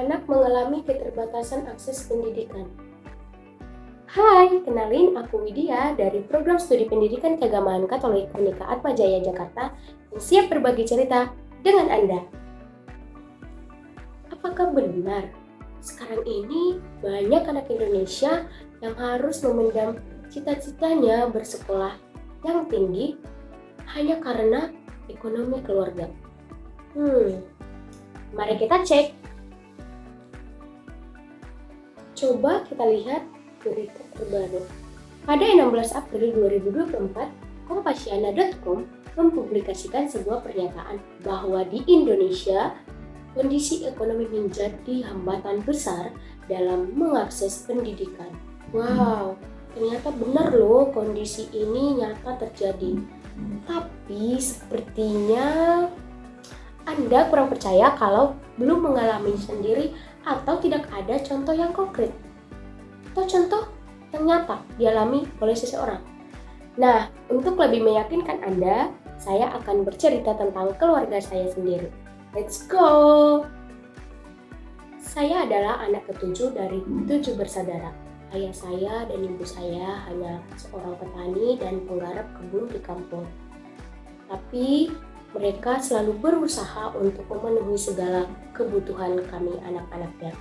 anak mengalami keterbatasan akses pendidikan. Hai, kenalin aku Widya dari Program Studi Pendidikan Keagamaan Katolik Unika Atmajaya Jakarta yang siap berbagi cerita dengan Anda. Apakah benar sekarang ini banyak anak Indonesia yang harus memendam cita-citanya bersekolah yang tinggi hanya karena ekonomi keluarga? Mari kita cek. Coba kita lihat berita terbaru. Pada 16 April 2024, Kompasiana.com mempublikasikan sebuah pernyataan bahwa di Indonesia kondisi ekonomi menjadi hambatan besar dalam mengakses pendidikan. Wow, ternyata benar loh kondisi ini nyata terjadi. Tapi sepertinya Anda kurang percaya kalau belum mengalami sendiri atau tidak ada contoh yang konkret atau contoh yang nyata dialami oleh seseorang. Nah, untuk lebih meyakinkan Anda, saya akan bercerita tentang keluarga saya sendiri. Let's go! Saya adalah anak ketujuh dari 7 bersaudara. Ayah saya dan ibu saya hanya seorang petani dan penggarap kebun di kampung. Tapi mereka selalu berusaha untuk memenuhi segala kebutuhan kami anak-anaknya.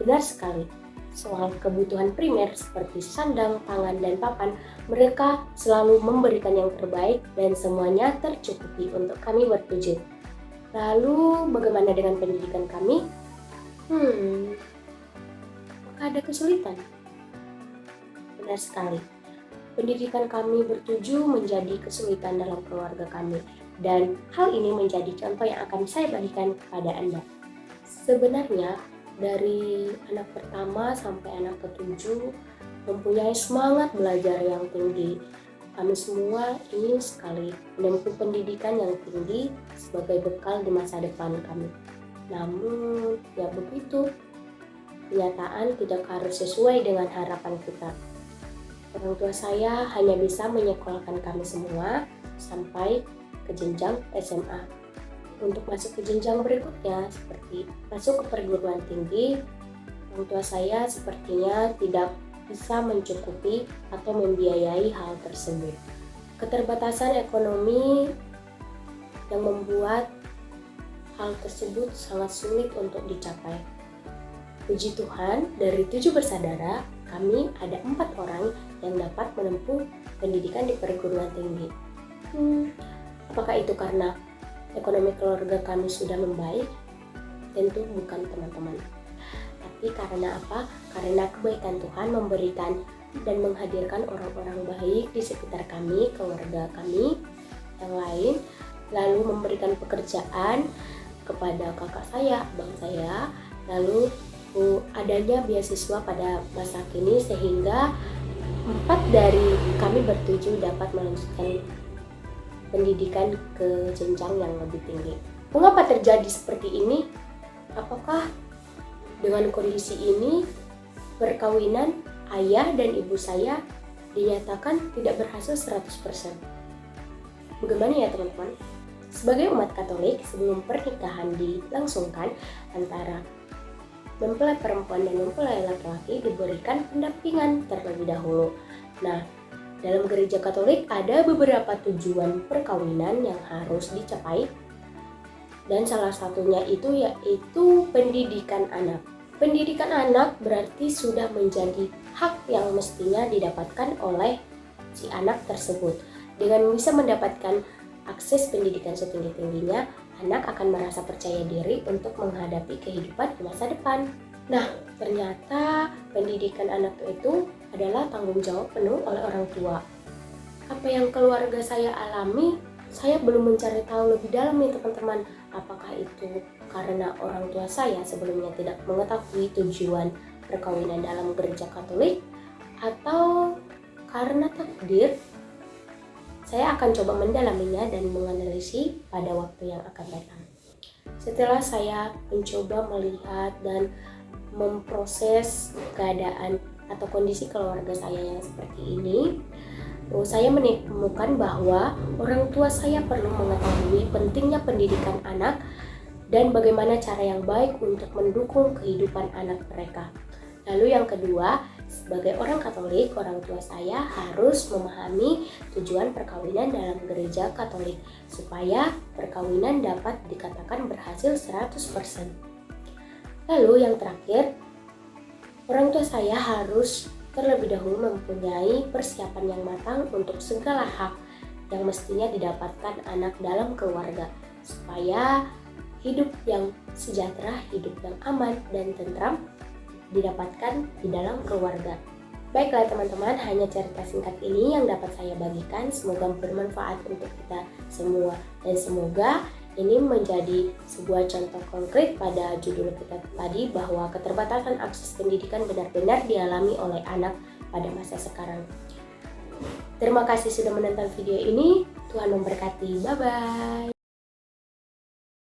Benar sekali, soal kebutuhan primer seperti sandang, pangan, dan papan, mereka selalu memberikan yang terbaik dan semuanya tercukupi untuk kami bertujuh. Lalu bagaimana dengan pendidikan kami? Apakah ada kesulitan? Benar sekali, pendidikan kami bertujuh menjadi kesulitan dalam keluarga kami. Dan hal ini menjadi contoh yang akan saya bagikan kepada Anda. Sebenarnya, dari anak pertama sampai anak ketujuh mempunyai semangat belajar yang tinggi. Kami semua ingin sekali menempuh pendidikan yang tinggi sebagai bekal di masa depan kami. Namun, ya begitu, kenyataan tidak harus sesuai dengan harapan kita. Orang tua saya hanya bisa menyekolahkan kami semua sampai ke jenjang SMA. Untuk masuk ke jenjang berikutnya, seperti masuk ke perguruan tinggi, orang tua saya sepertinya tidak bisa mencukupi atau membiayai hal tersebut. Keterbatasan ekonomi yang membuat hal tersebut sangat sulit untuk dicapai. Puji Tuhan, dari 7 bersaudara, kami ada 4 orang yang dapat menempuh pendidikan di perguruan tinggi. Apakah itu karena ekonomi keluarga kami sudah membaik? Tentu bukan, teman-teman. Tapi karena apa? Karena kebaikan Tuhan memberikan dan menghadirkan orang-orang baik di sekitar kami, keluarga kami yang lain, lalu memberikan pekerjaan kepada kakak saya, abang saya, lalu adanya beasiswa pada masa kini sehingga 4 dari kami bertujuh dapat melanjutkan pendidikan ke jenjang yang lebih tinggi. Mengapa terjadi seperti ini? Apakah dengan kondisi ini perkawinan ayah dan ibu saya dinyatakan tidak berhasil 100%? Bagaimana ya teman-teman? Sebagai umat Katolik, sebelum pernikahan dilangsungkan antara mempelai perempuan dan mempelai laki-laki diberikan pendampingan terlebih dahulu. Nah, dalam gereja Katolik ada beberapa tujuan perkawinan yang harus dicapai dan salah satunya itu yaitu pendidikan anak. Pendidikan anak berarti sudah menjadi hak yang mestinya didapatkan oleh si anak tersebut. Dengan bisa mendapatkan akses pendidikan setinggi-tingginya, anak akan merasa percaya diri untuk menghadapi kehidupan di masa depan. Nah, ternyata pendidikan anak itu adalah tanggung jawab penuh oleh orang tua. Apa yang keluarga saya alami, saya belum mencari tahu lebih dalam nih teman-teman. Apakah itu karena orang tua saya sebelumnya tidak mengetahui tujuan perkawinan dalam gereja Katolik, atau karena takdir? Saya akan coba mendalaminya dan menganalisis pada waktu yang akan datang. Setelah saya mencoba melihat dan memproses keadaan atau kondisi keluarga saya yang seperti ini, saya menemukan bahwa orang tua saya perlu mengetahui pentingnya pendidikan anak dan bagaimana cara yang baik untuk mendukung kehidupan anak mereka. Lalu yang kedua, sebagai orang Katolik, orang tua saya harus memahami tujuan perkawinan dalam gereja Katolik supaya perkawinan dapat dikatakan berhasil 100%. Lalu yang terakhir, orang tua saya harus terlebih dahulu mempunyai persiapan yang matang untuk segala hak yang mestinya didapatkan anak dalam keluarga supaya hidup yang sejahtera, hidup yang aman dan tentram didapatkan di dalam keluarga. Baiklah teman-teman, hanya cerita singkat ini yang dapat saya bagikan. Semoga bermanfaat untuk kita semua dan semoga ini menjadi sebuah contoh konkret pada judul kita tadi bahwa keterbatasan akses pendidikan benar-benar dialami oleh anak pada masa sekarang. Terima kasih sudah menonton video ini. Tuhan memberkati. Bye-bye.